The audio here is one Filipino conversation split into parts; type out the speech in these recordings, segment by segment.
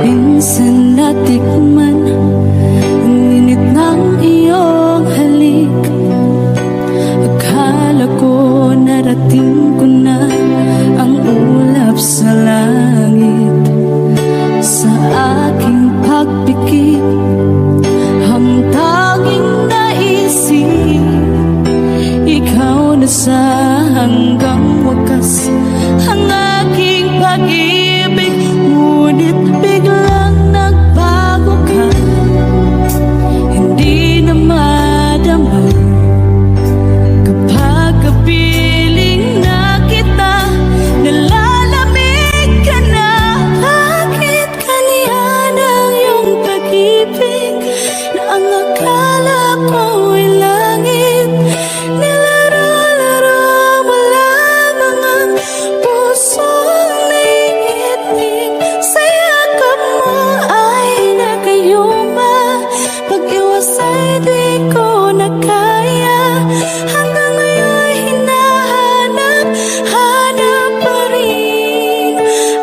Minsan natikman ang init ng iyong halik. Akala ko narating ko na ang ulap sa langit. Sa aking pagpikit, ang tanging naisip, ikaw na sa hanggang wakas ang aking pag-ibig. Ngunit biglang nagbago ka, hindi na madama kapag kapiling na kita. Nalalamig ka na. Bakit ganyan ang iyong pag-ibig na ang akala ko'y langit? Nilaro-laro mo lamang ang pusong naiinig. Sa yakap mo ay nagayuma, pag-iwas ay di ko na kaya. Hanggang ngayon hinahanap, hanap pa rin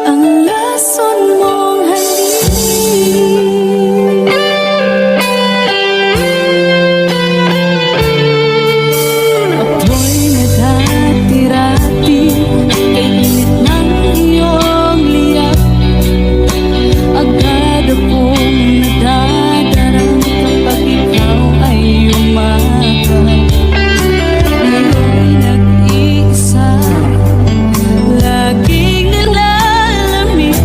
ang lason mong halik. Apoy na dati-rati, kay init ng iyong liyak. Agad akong nadadarang kapag ikaw ay umaga. Ngayon nag-iisa, laging nilalamig.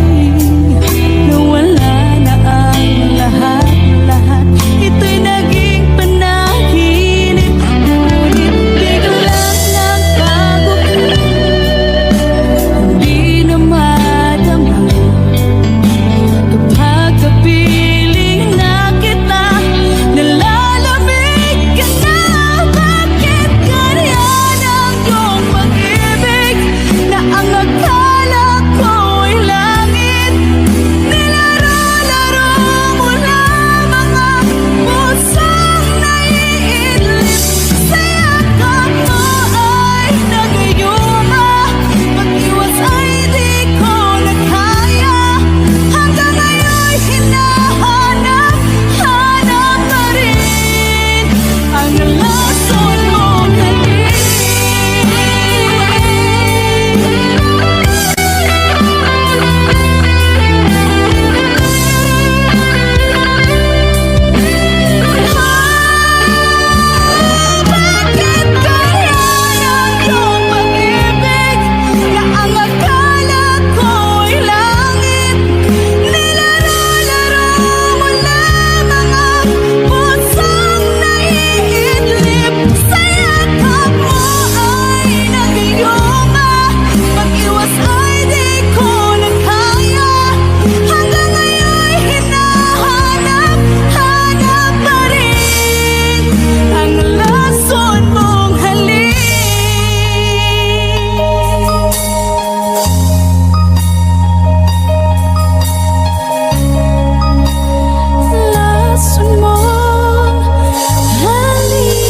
Nawala na ang lahat-lahat, ito'y naging panaginip. Ngunit biglang nagbago ka, hindi na madama kapag kapiling na kita. Nalalamig ka na. Bakit ganyan ang iyong pag-ibig na ang akala ko'y langit? Nilaro-laro mo lamang ang pusong naiinip. Sa yakap mo ay nagayuma, pag-iwas ay di ko na kaya. Hanggang ngayon hinahanap, hanap pa rin ang lason mong halik. Bakit ganyan ang iyong pag-ibig na ang akala ko'y langit? Nilaro-laro mo lamang ang pusong naiidlip. Sa yakap mo ay nagayuma, pag-iwas ay di ko na kaya. Hanggang ngayon hinahanap, hanap pa rin ang lason mong halik. Lason mong halik.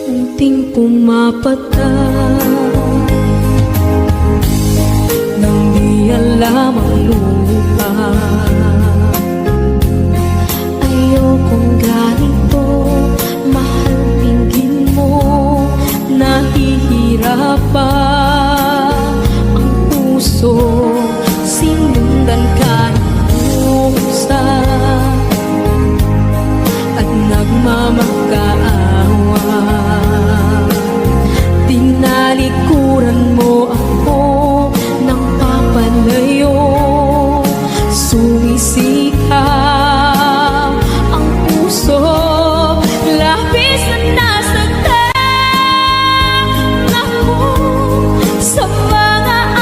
Unting pumapata nang di alam ang lupa. Ayokong ganito, mahal, pinggin mo. Nahihirapan ang puso, sinundan ka ng pusa at nagmamakaawa. Tinalikuran mo ako ng papalayo, sumisikap ang puso, labis na nasaktan ako sa mga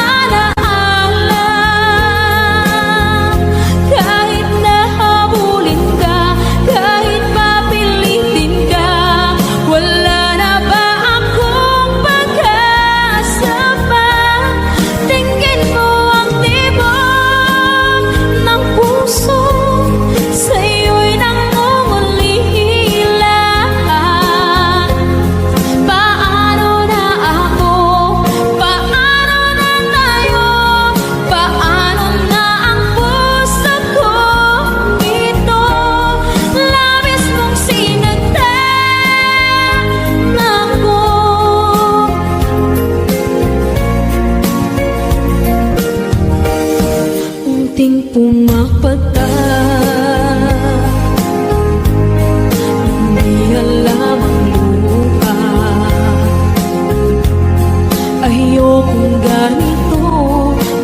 Ayokong ganito,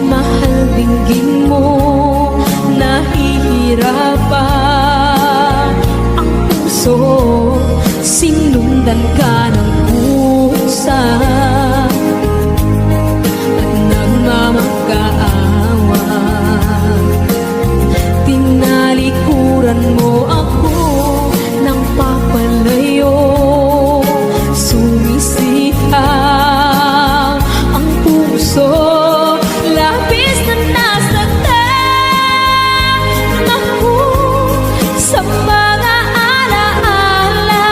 mahal dinggin mo. Nahihirapan ang puso, sinundan ka ng pusa at nagmamakaawa. Tinalikuran mo ako ng papalayo, sumisihaw ang puso, labis na nasaktan ako sa mga alaala.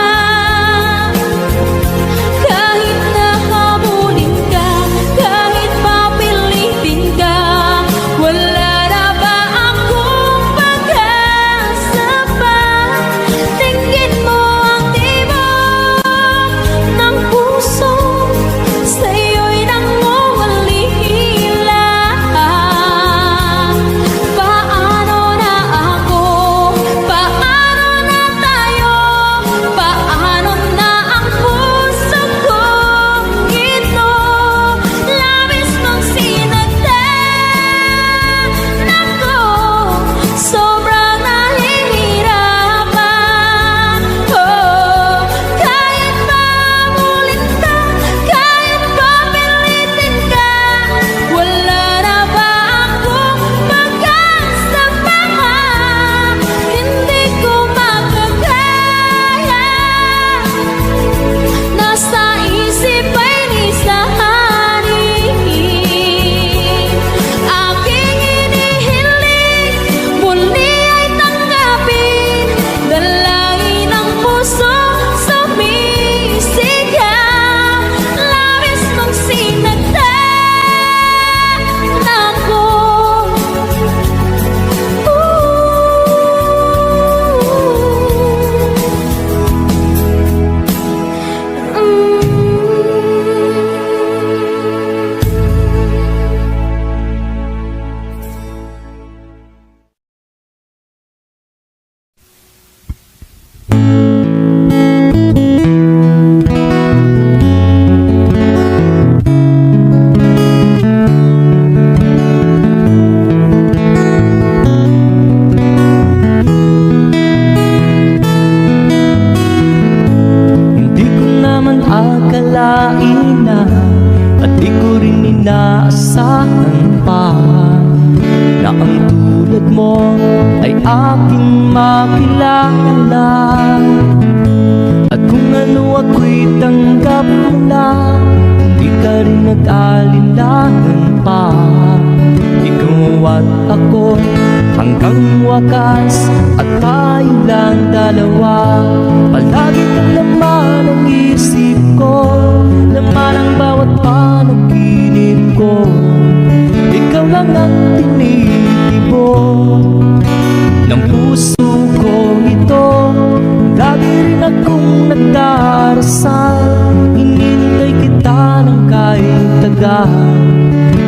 Kahit nahabulin ka, kahit papilitin ka, wala na ba akong pag-asa pa? Tingin mo ang tibok ng puso, sa'yo'y nangungalila. Paano na ako? Paano na tayo? Paano na ang puso kong ito? Labis mong sinagdan ako, sobrang nahihirapan. Oh, kahit mamulit ka, kahit papilitin ka, wala na ba akong pag-asa pa? Hindi ko makakaya, nasa isip ay nisahanin. Aking hinihiling, muli ay tanggapin, dalangin ng puso sumisigaw. Labis mong sinagdan ako. Hindi ko naman akalain na, at di ko rin inaasahan pa, na ang tulad mo ay aking makilala. At kung ano ako'y tanggap mo na, hindi ka rin nag-alinlangan pa. Ikaw at ako hanggang wakas, at tayo lang dalawa. Palagi kang laman ng isip ko, laman ang bawat panaginip ko. Ikaw lang ang tinitibok ng puso ko ito. Lagi rin akong nagdarasal, hinintay kita ng kahit tagal.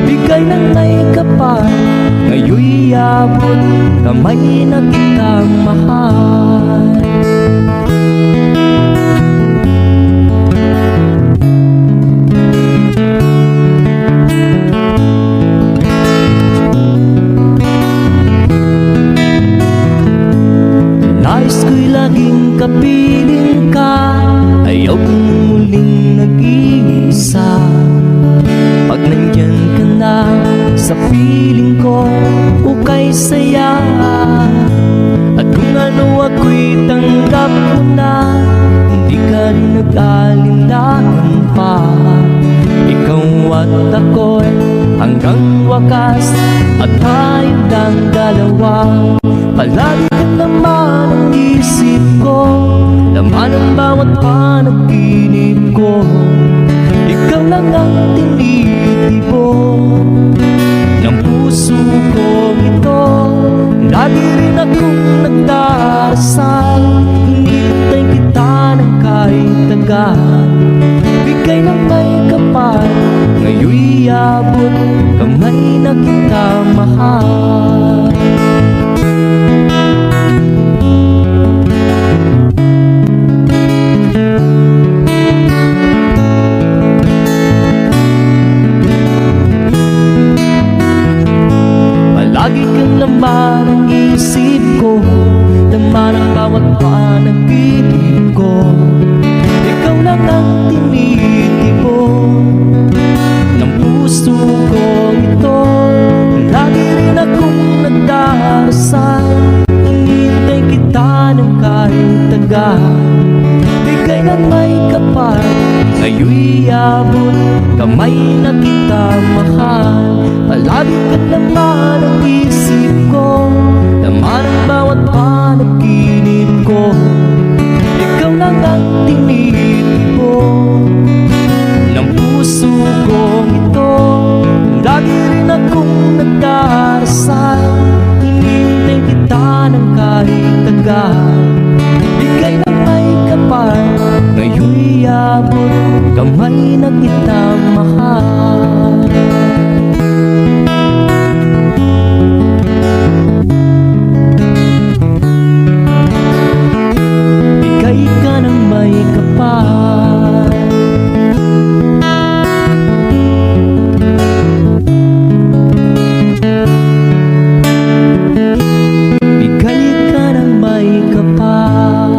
Bigay ng may kapal, ngayon'y abot kamay na kitang mahal. Nais ko'y laging kapiling ka, ayaw kong muling nag-iisa. Pag nandyan ka na sa piling ko, ukay saya. At kung ano ako'y tanggap mo na, hindi ka rin nag-alinlangan pa. Ikaw at ako'y hanggang wakas, at tayo lang dalawa. Palagi ka naman ang isip ko, laman ang bawat panaginip ko. Ikaw lang ang tinitibok ng puso ko ito. Lagi rin akong nagdarasal, hinintay kita ng kahit tagal. Bigay ng may kapal, ngayon'y abot kamay na kita mahal. kamay na kita mahal. Palagi ka naman ang isip ko, laman ang bawat panaginip ko. Ikaw lang ang tinitip ko ng puso kong ito. Lagi rin akong nagdarasal, hinintay kita ng kahit tagal. Bigay na may kapal, ngayon'y abot, kamay na kita mahal. Bigay ka ng may kapal, bigay ka ng may kapal.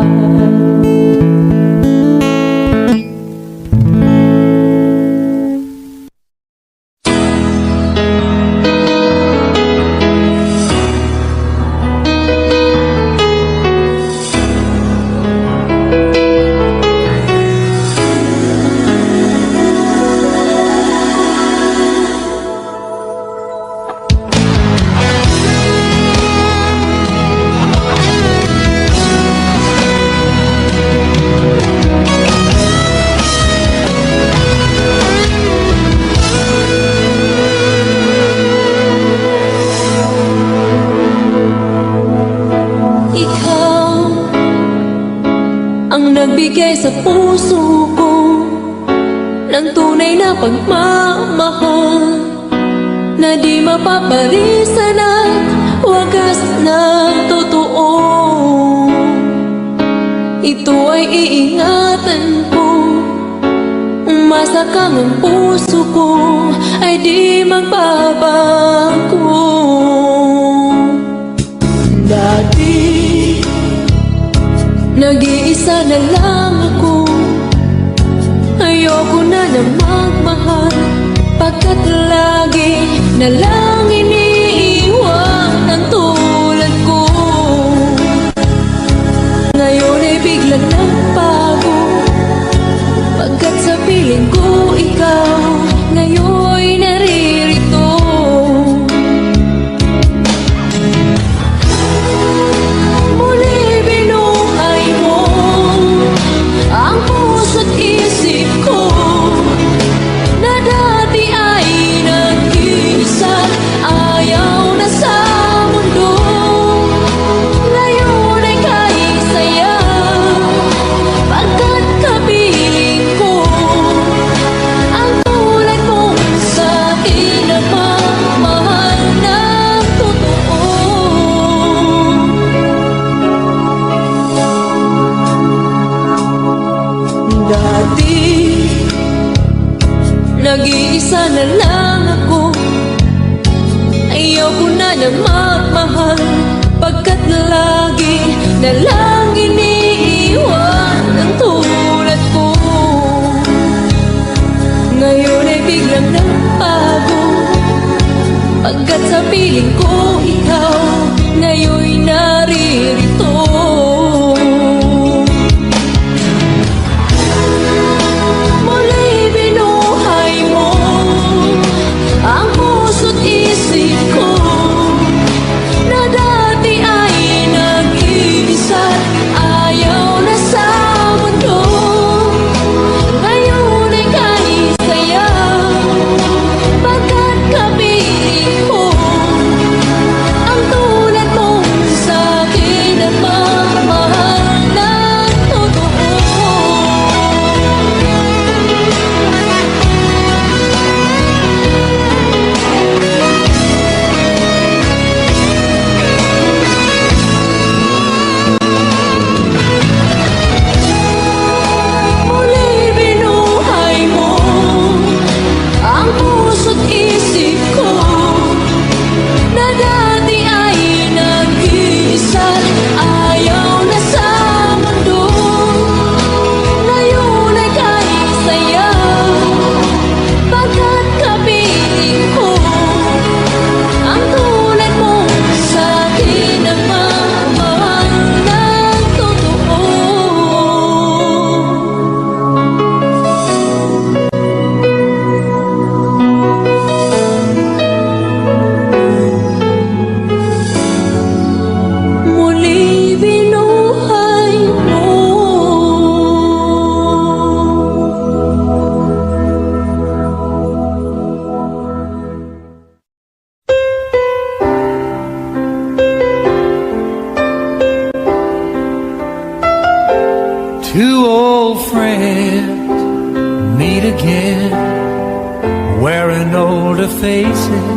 Ikaw ang nagbigay sa puso ko ng tunay na pagmamahal, na di mapaparisan at wagas na totoo. Ito ay iingatan ko, masakang ang puso ko ay di magbabago. Dati nag-iisa na lang ako, ayoko na magmahal, pagkat lagi na lang iniiwan ang tulad ko. Ngayon ay biglang nagbago, pagkat sa piling ko ikaw ngayon'y naririto. Muli binuhay mo ang puso't isip ko, na dati ay nag-iisa, ayaw na sa mundo. Ngayon ay kahit saya, pagkat kapiling ko ang tulad mong sa akin na mamahal ng totoo. Dati nag-iisa na lang ako, ayaw ko na magmahal, pagkat lagi na lang iniiwan ang tulad ko. Ngayon ay biglang nagbago, pagkat sa piling ko ikaw ngayon'y naririto. Muli binuhay mo ang puso't isip ko, na dati ay nag-iisa, ayaw na sa mundo. Ngayon ay kahit saya, pagkat kapiling ko ang tulad mong wearing older faces,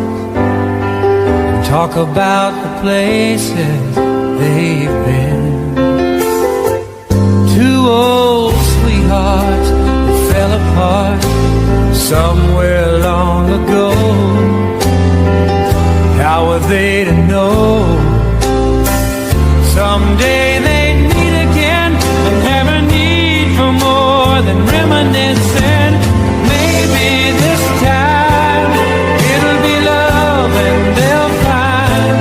and talk about the places they've been. Two old sweethearts that fell apart somewhere long ago. How were they to know someday they'd meet again and have a need for more than reminiscing? Maybe this time it'll be love and they'll find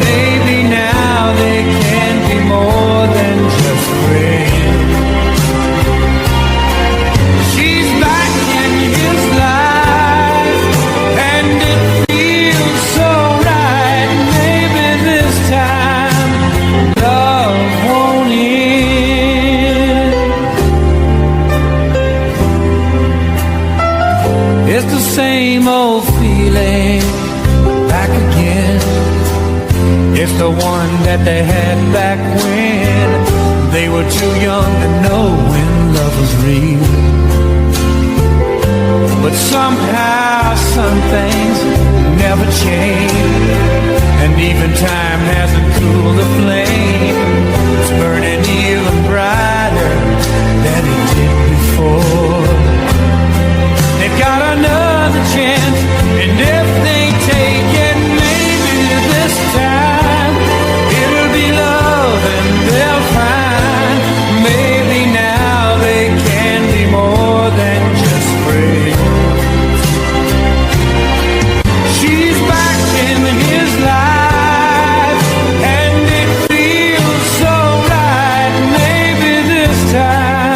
maybe now they can be more than just friends. She's back in his life and it feels so right. Maybe this time love won't end. It's the same old feeling back again. It's the one that they had back when they were too young to know when love was real. But somehow some things never change, and even time hasn't cooled the flame. It's burning even brighter than it did before. They've got another chance, and if they take it, maybe this time it'll be love and they'll find maybe now they can be more than just friends. She's back in his life and it feels so right. Maybe this time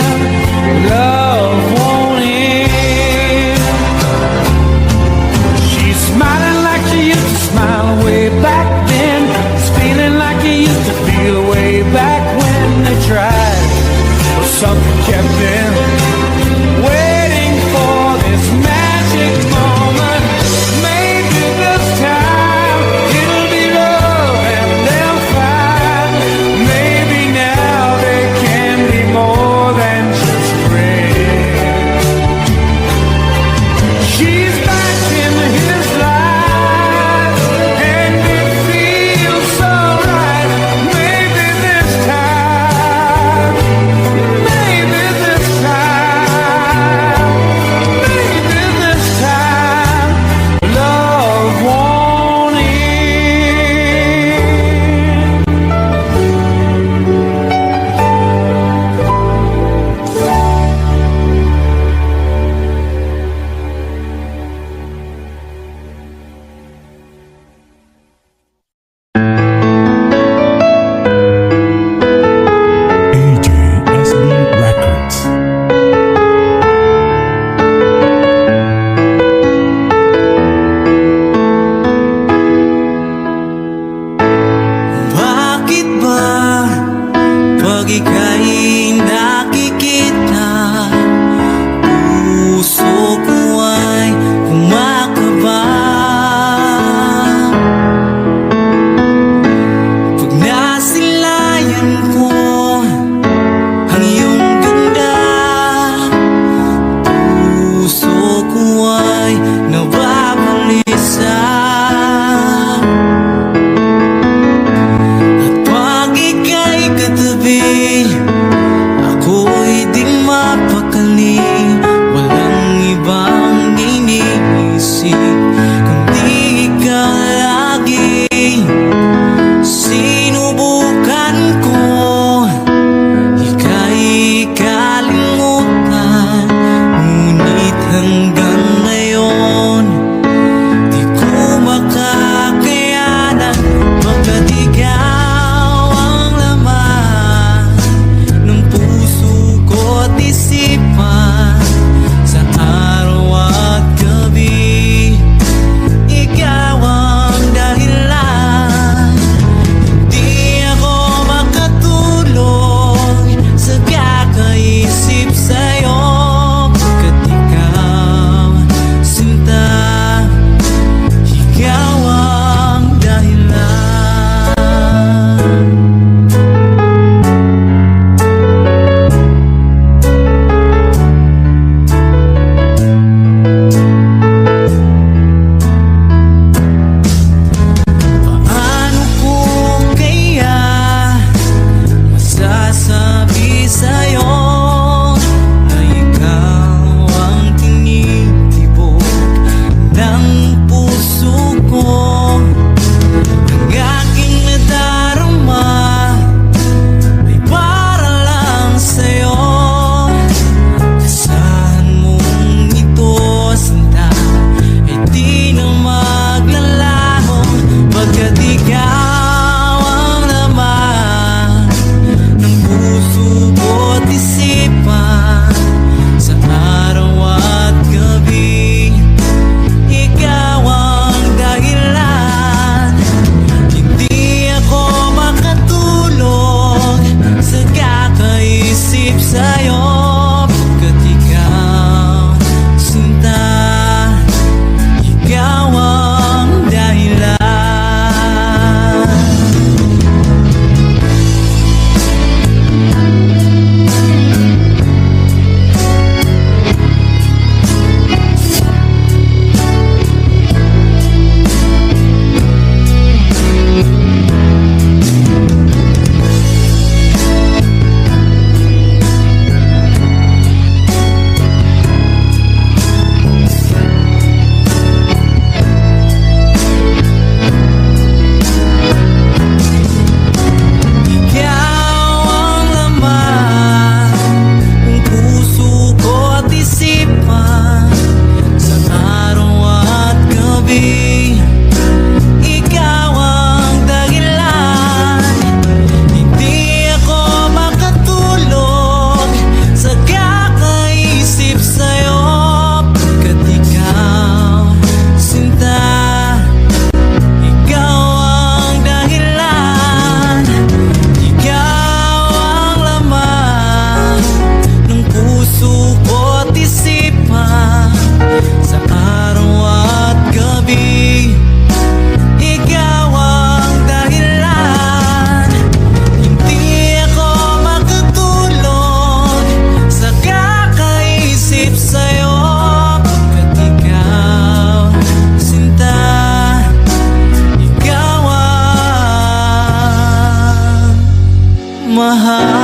mahal.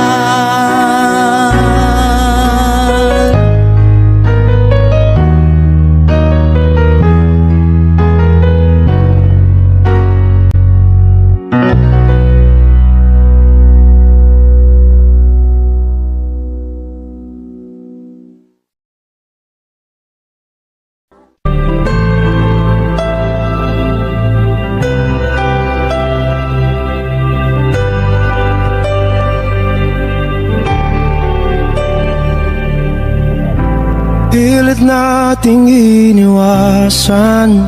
Pilit nating iniwasan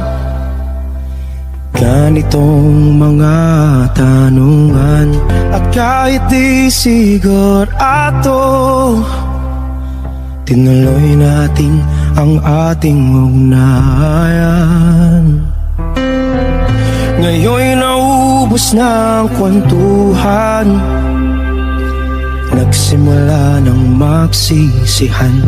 ganitong mga tanungan. At kahit di sigurado, tinuloy natin ang ating ugnayan. Ngayon'y naubos na ang kwentuhan, nagsimula ng magsisihan.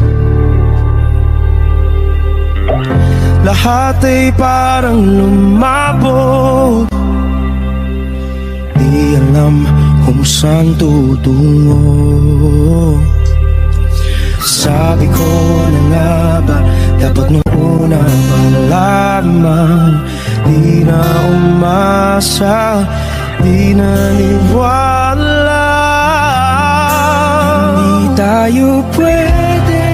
Lahat ay parang lumabo, di alam kung saan tutungo. Sabi ko na nga ba, dapat nung una pa lamang, di na umasa, di naniwala. Hindi tayo pwede,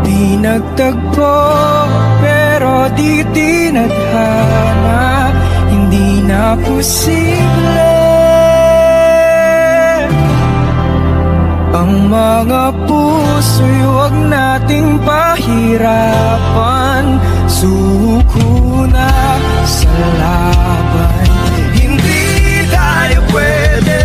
di nagtagpo, pero di tinadhana. Hindi na posible ang mga puso'y huwag nating pahirapan. Suko na sa laban, hindi tayo pwede.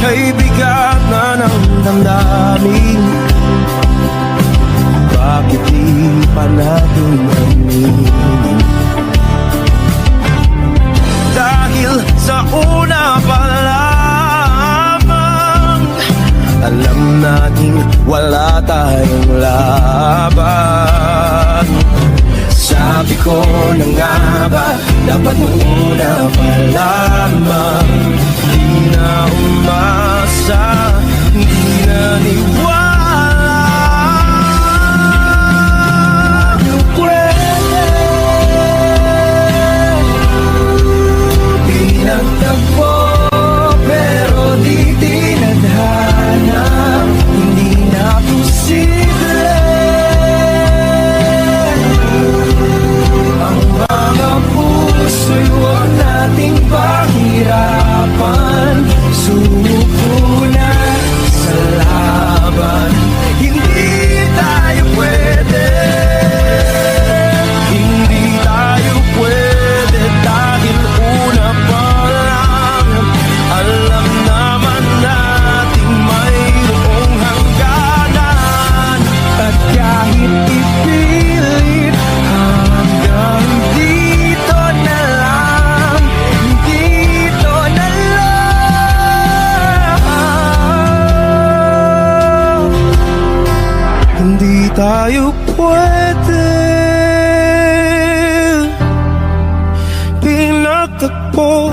Kay bigat na ng damdamin, bakit di pa natin aminin? Dahil sa una pa lamang, alam natin wala tayong laban. Sabi ko na nga ba, dapat nung una pa lamang, di na umasa, di naniwala. Di pwede, di nagtagpo, pero di tinadhana. Hindi na posible ang mga puso'y huwag nating pahirapan. Suko na sa laban, hindi tayo pwede. Hindi tayo pwede dahil una pa lang, alam naman natin mayroong hangganan. At kahit ipilit, hanggang dito na lang, dito na lang. Hindi tayo pwede, pinagtagpo,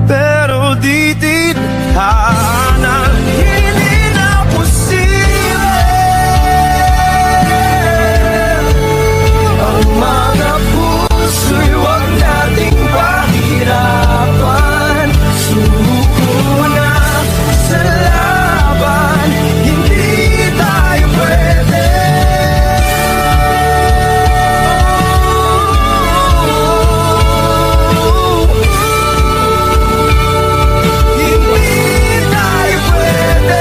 pero di tinadhana. Hindi na posible ang mga puso'y huwag nating pahirapan. Suko na sa laban, hindi tayo pwede. Hindi tayo pwede.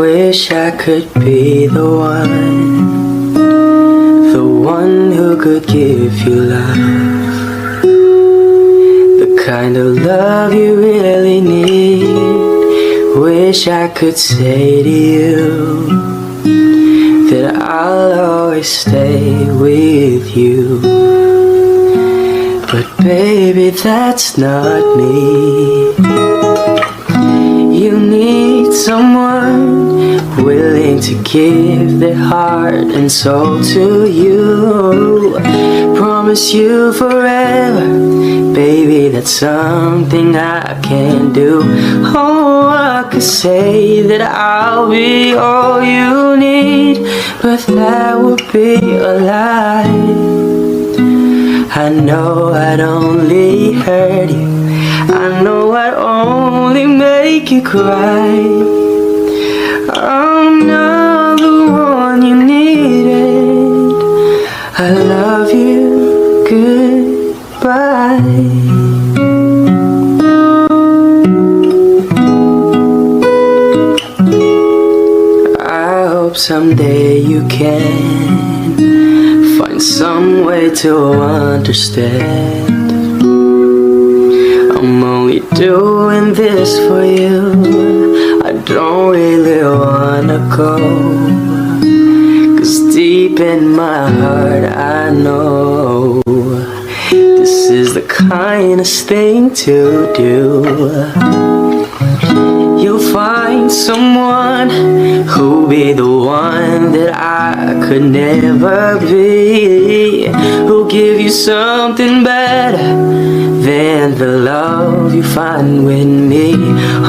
Wish I could be the one who could give you love, the kind of love you really need. Wish I could say to you that I'll always stay with you, but baby, that's not me. You need someone willing to give their heart and soul to you. Promise you forever, baby, that's something I can do. Oh, I could say that I'll be all you need, but that would be a lie. I know I'd only hurt you, I know I'd only make you cry. I'm not the one you needed. I love you, goodbye. I hope someday you can find some way to understand. I'm only doing this for you, I don't really wanna go, 'cause deep in my heart I know this is the kindest thing to do. You'll find someone who'll be the one that I could never be, who'll give you something better than the love you find with me.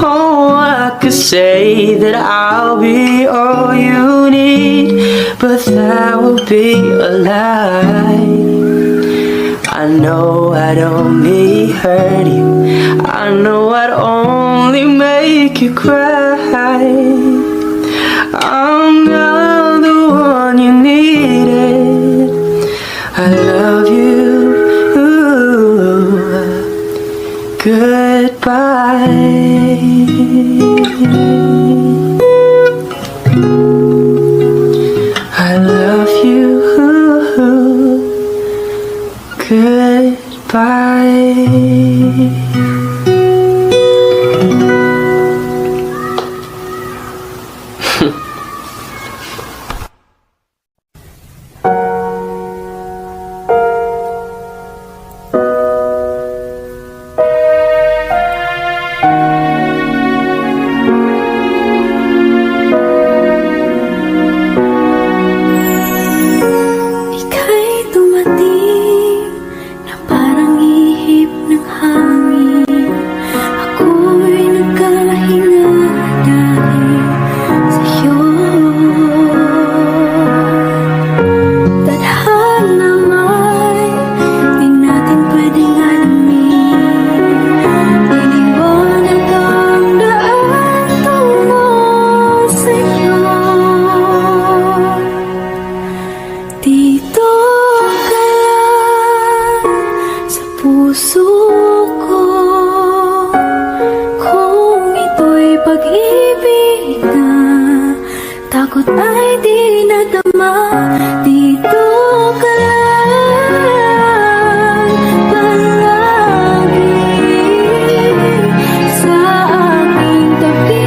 Oh, I could say that I'll be all you need, but that would be a lie. I know I'd only hurt you, I know I'd only make you cry. I'm not the one you needed. I love you, goodbye. I love you, goodbye. Takot ay di nadama, dito ka lang palagi sa aking tabi.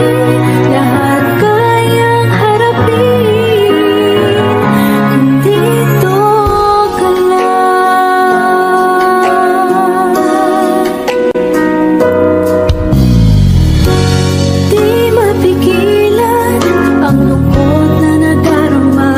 Lahat kayang harapin kung dito ka lang. Di mapigilan ang lungkot na nadarama.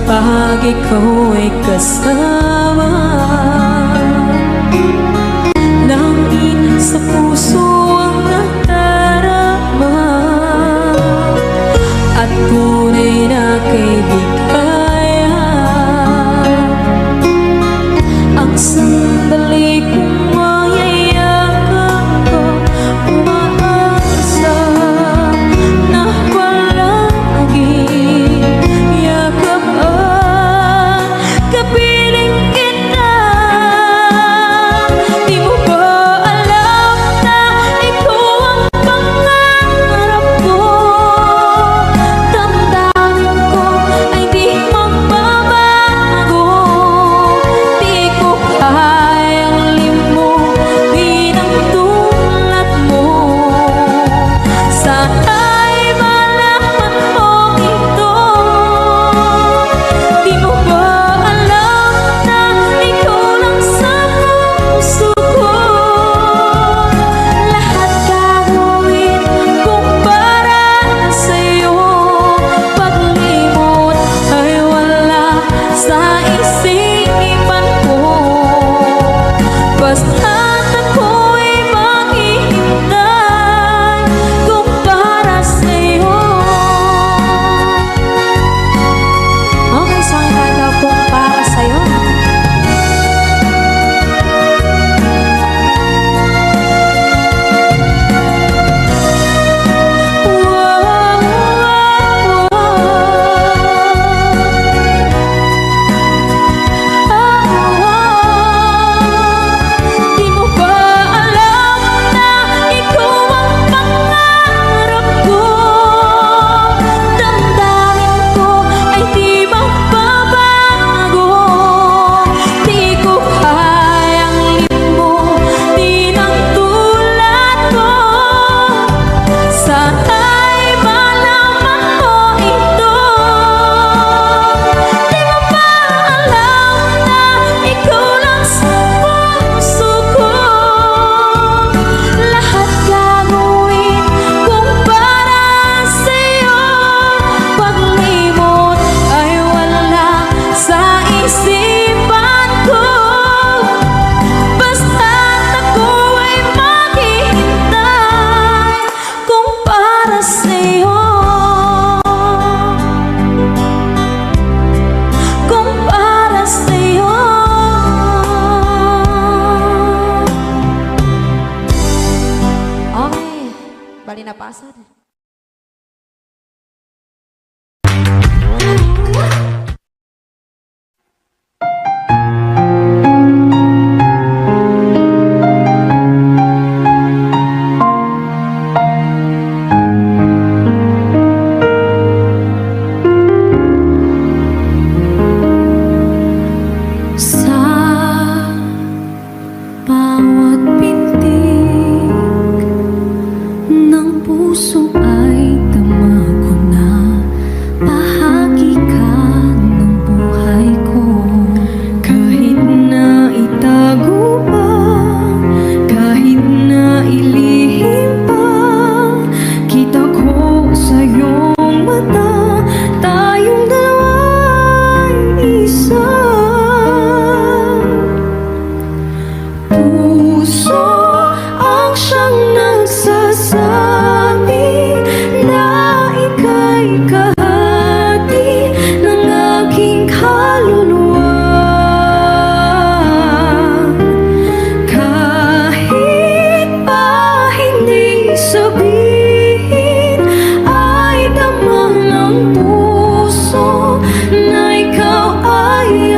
pag ikaw ay kasama. Langit sa puso ang nadarama, at tunay na kaibigan. Ang sandali kong mayayakap ko, umaasa na palaging yakapan, kapiling kita. Di mo ba alam na ikaw ang pangarap ko? Damdamin ko ay di magbabago. Di ko kayang limutin ang tulad mo. Sana'y malaman mo ito. Di mo ba alam na ikaw lang sa puso ko? Lahat gagawin kung para sa'yo. Paglimot ay wala sa isipan ko. Basta't ako'y maghihintay kung para sa'yo. Okay, so ang ganda kung para sa'yo. Di mo ba alam na ikaw ang pangarap ko? Damdamin ko ay di magbabago. Di ko kayang limutin ang tulad ko. Sana'y malaman mo ito. Di mo ba alam na ikaw lang sa puso ko? Lahat gagawin kung para sa'yo. Paglimot ay wala sa isipan ko. Basta't ako ay maghihintay kung para sa'yo. Kung para sa'yo. Okay, bali na pasad. Sa bawat pintig ng puso ay tama ko na bahagi ka ng buhay ko. Kahit na itago pa, kahit na ilihim pa, kita ko sa iyong mata, tayong dalawa'y isa. Puso ang siyang nagsasabi na ika'y kahati ng aking kaluluwa. Kahit pa hindi sabihin, ay damang ng puso na ikaw ay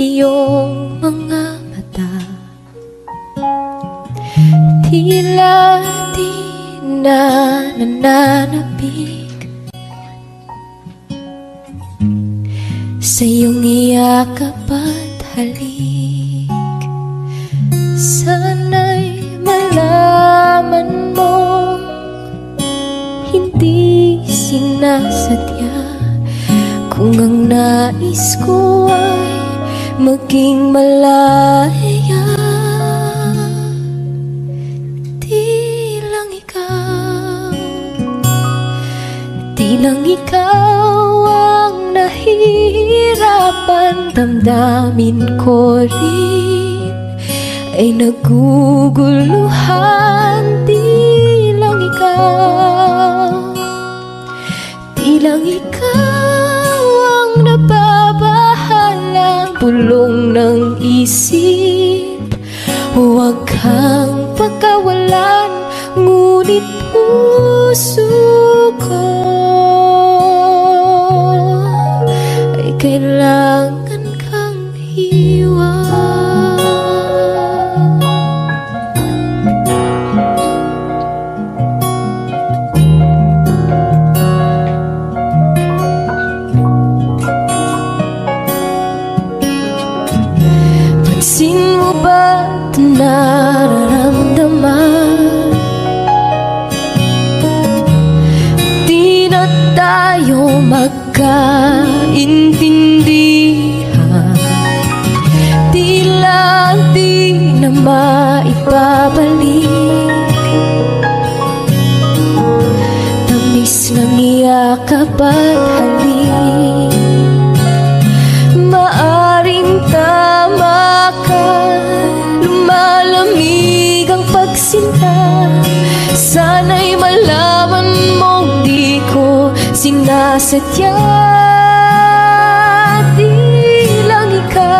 iyong mga mata, tila di na nananabik sa iyong iyakap at halik. Sana'y malaman mo, hindi sinasadya, kung ang nais ko ay maging malaya. Di lang ikaw ang nahihirapan, damdamin ko rin ay naguguluhan. Di lang ikaw ang nababahala, bulong ng isip, huwag kang pagkawalan, ngunit puso ko ay kailangan kang iwan. Pansin mo ba't nararamdaman? Di na tayo magkaintindihan, tila di na maibabalik tamis ng iyakap at halik. Maaring tama ka, lumalamig ang pagsinta, sana'y malaman mong di ko sinasadya. Di lang ikaw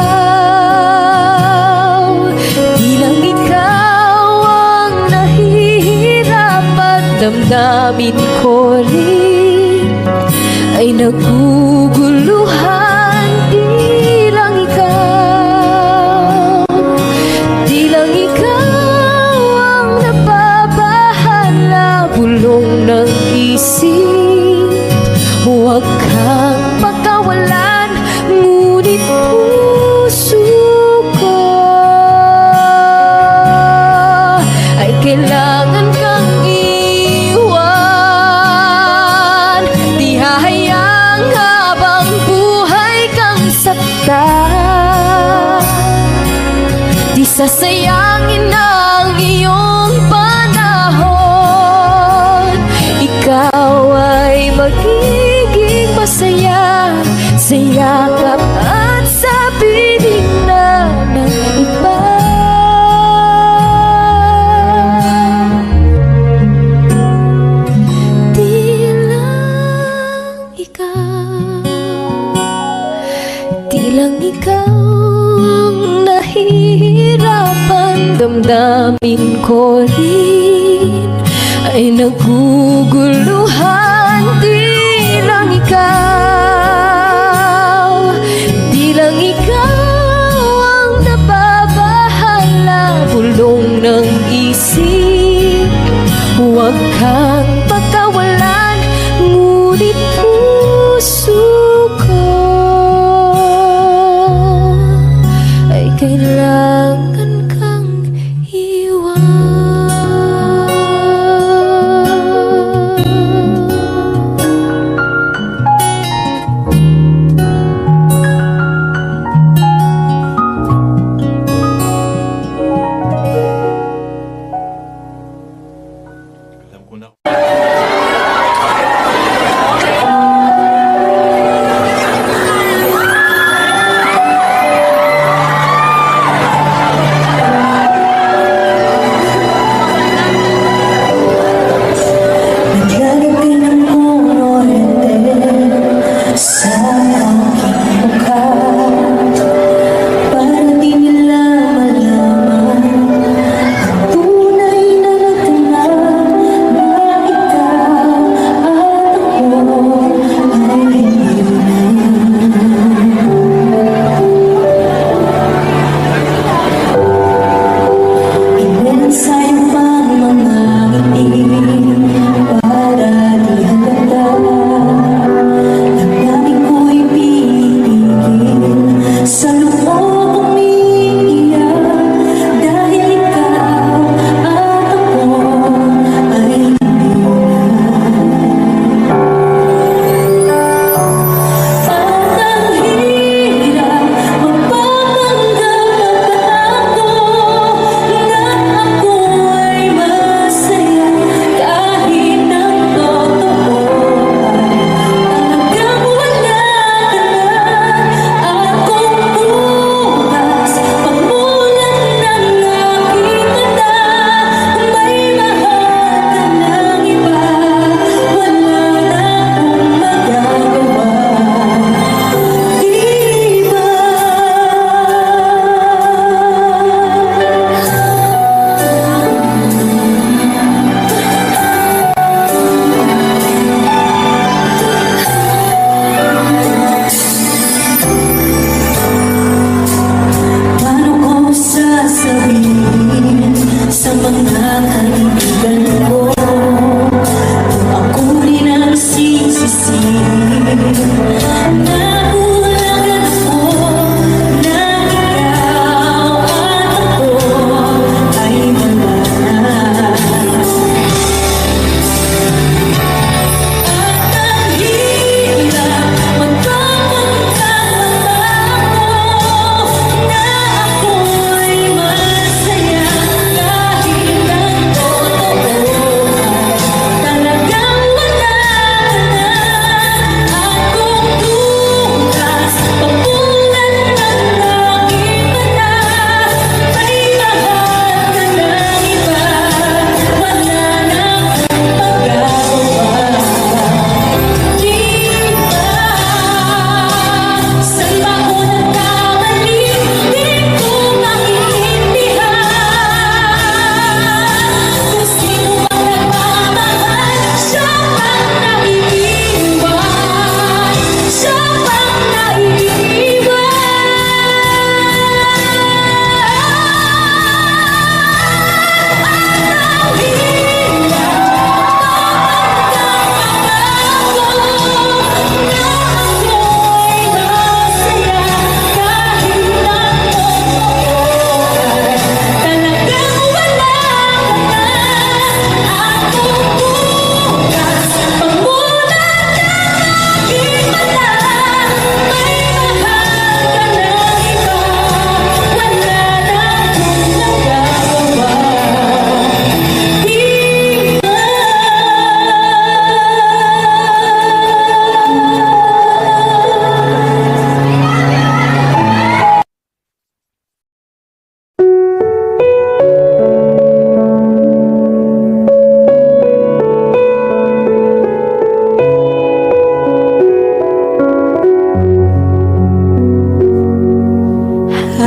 ang nahihirapan, damdamin ko rin ay naguguluhan. Di lang ikaw ang nababahala, bulong ng isip, huwag kang pagkawalan, ngunit puso ko ay kailangan kang iwan. Di hahayang habang buhay kang saktan, di sasayangin ang iyong panahon. Ikaw ay magiging masaya sa yakap at sa piling na ng iba. Di lang ikaw ang nahihirapan, damdamin ko rin ay naguguluhan. Di lang ikaw ang nababahala, bulong ng isip, huwag kang pagkawalan, ngunit puso ko ay kailangan kang iwan.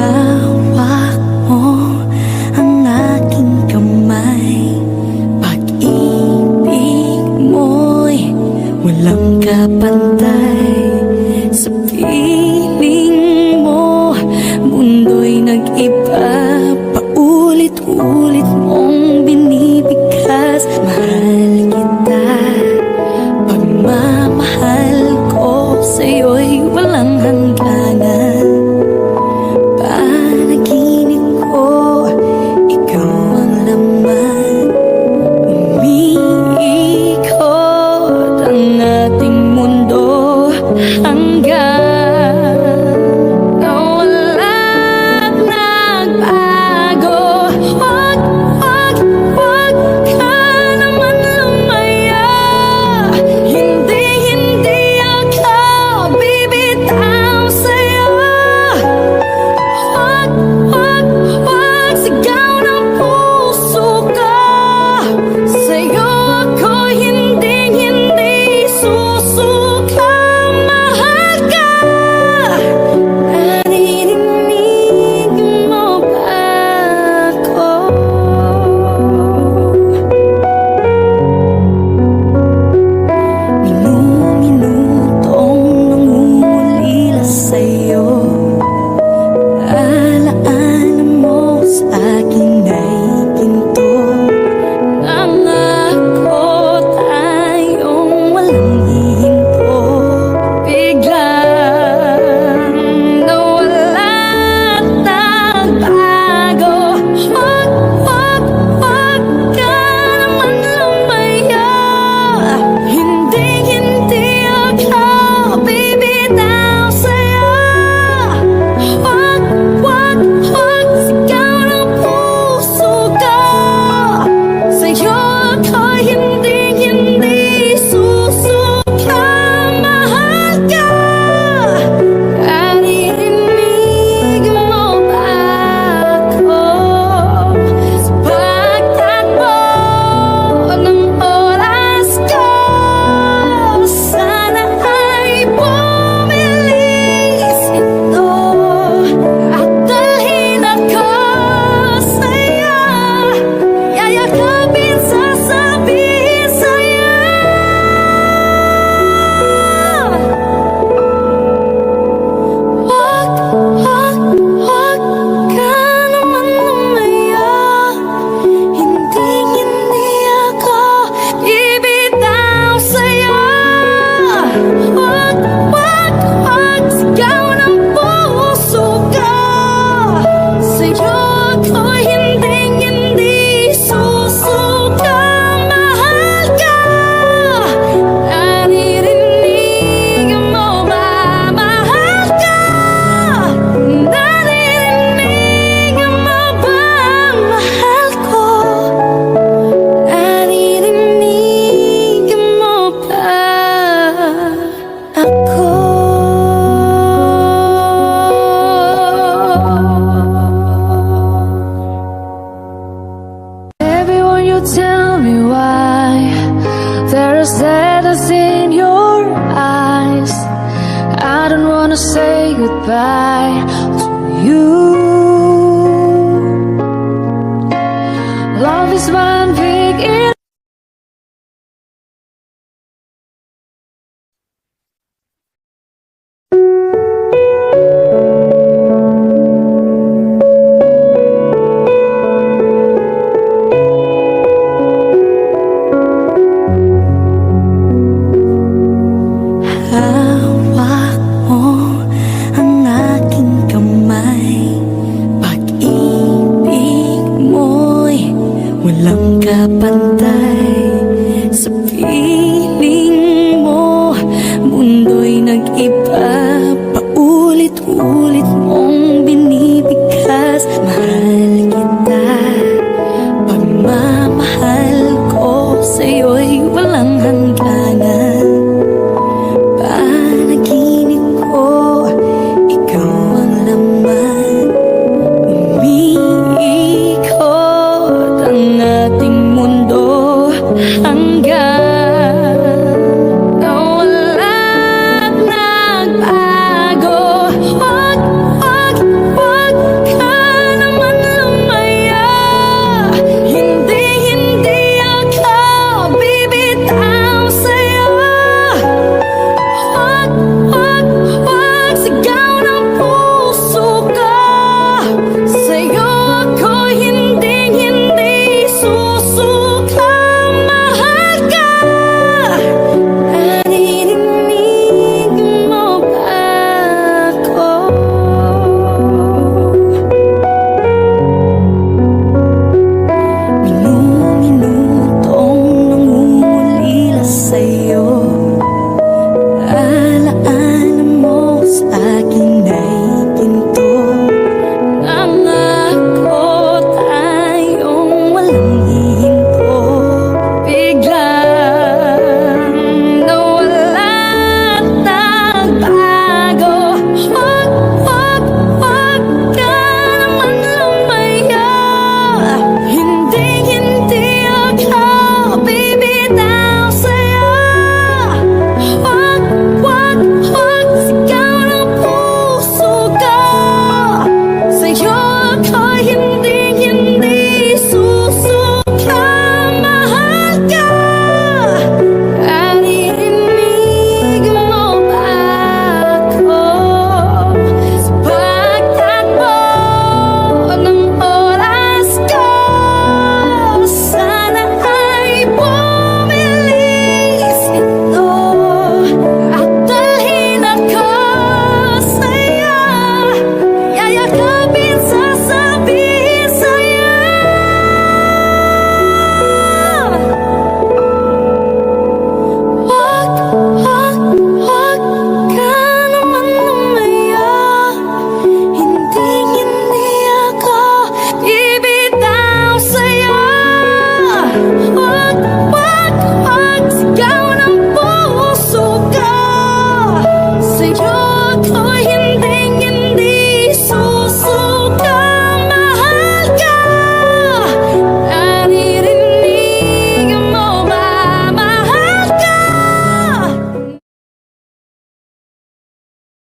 now